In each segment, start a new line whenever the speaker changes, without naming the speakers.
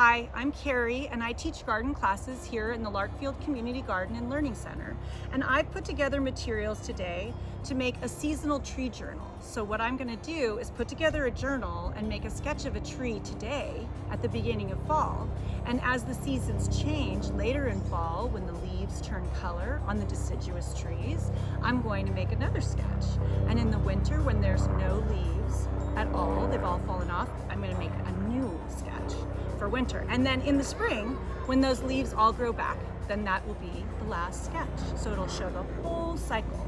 Hi, I'm Carrie and I teach garden classes here in the Larkfield Community Garden and Learning Center. And I've put together materials today to make a seasonal tree journal. So what I'm going to do is put together a journal and make a sketch of a tree today at the beginning of fall. And as the seasons change later in fall, when the leaves turn color on the deciduous trees, I'm going to make another sketch. And in the winter, when there's no leaves at all, they've all fallen off, I'm going to make a new sketch for winter. And then in the spring, when those leaves all grow back, then that will be the last sketch. So it'll show the whole cycle.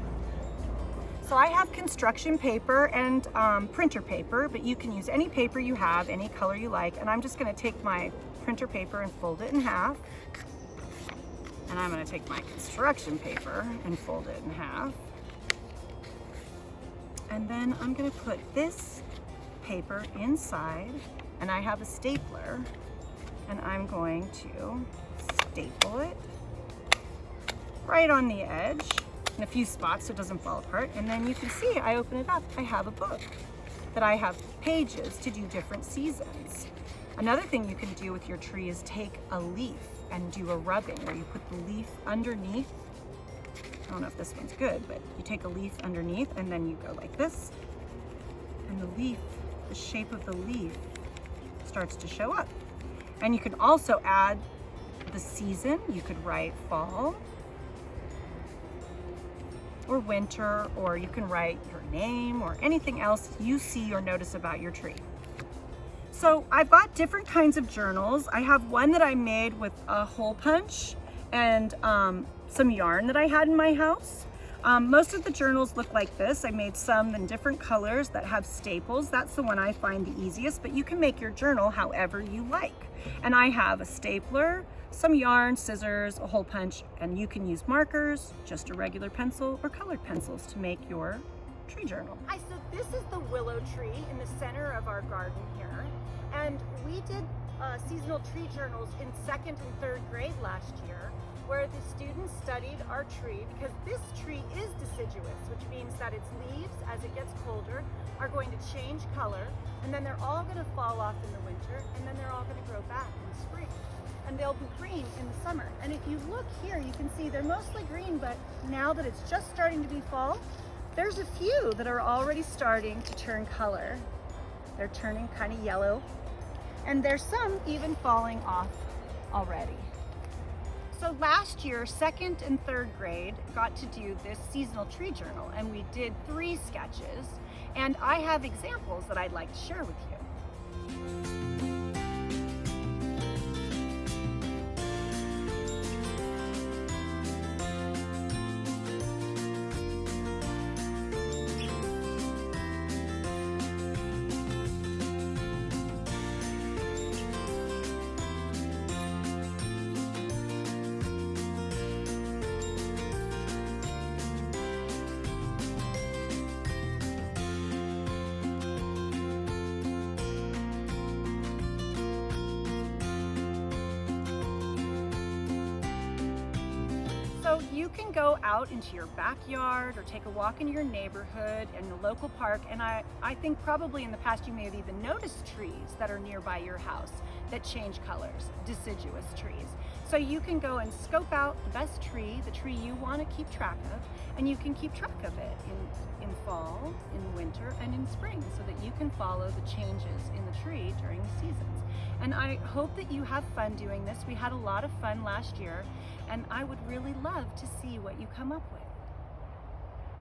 So I have construction paper and printer paper, but you can use any paper you have, any color you like. And I'm just gonna take my printer paper and fold it in half. And I'm gonna take my construction paper and fold it in half. And then I'm gonna put this paper inside, and I have a stapler, and I'm going to staple it right on the edge in a few spots so it doesn't fall apart. And then you can see, I open it up, I have a book that I have pages to do different seasons. Another thing you can do with your tree is take a leaf and do a rubbing where you put the leaf underneath. I don't know if this one's good, but you take a leaf underneath and then you go like this, and the leaf, the shape of the leaf starts to show up. And you can also add the season. You could write fall or winter, or you can write your name or anything else you see or notice about your tree. So I've got different kinds of journals. I have one that I made with a hole punch and some yarn that I had in my house. Most of the journals look like this. I made some in different colors that have staples. That's the one I find the easiest, but you can make your journal however you like. And I have a stapler, some yarn, scissors, a hole punch, and you can use markers, just a regular pencil, or colored pencils to make your tree journal. Hi, so this is the willow tree in the center of our garden here. And we did seasonal tree journals in 2nd and 3rd grade last year, where the students studied our tree, because this tree is deciduous, which means that its leaves, as it gets colder, are going to change color, and then they're all going to fall off in the winter, and then they're all going to grow back in the spring. And they'll be green in the summer. And if you look here, you can see they're mostly green, but now that it's just starting to be fall, there's a few that are already starting to turn color. They're turning kind of yellow, and there's some even falling off already. So last year, 2nd and 3rd grade got to do this seasonal tree journal, and we did 3 sketches, and I have examples that I'd like to share with you. So you can go out into your backyard or take a walk in your neighborhood in the local park, and I think probably in the past you may have even noticed trees that are nearby your house that change colors, deciduous trees. So you can go and scope out the best tree, the tree you want to keep track of, and you can keep track of it in fall, in winter, and in spring, so that you can follow the changes in the tree during the seasons. And I hope that you have fun doing this. We had a lot of fun last year, and I would really love to see what you come up with.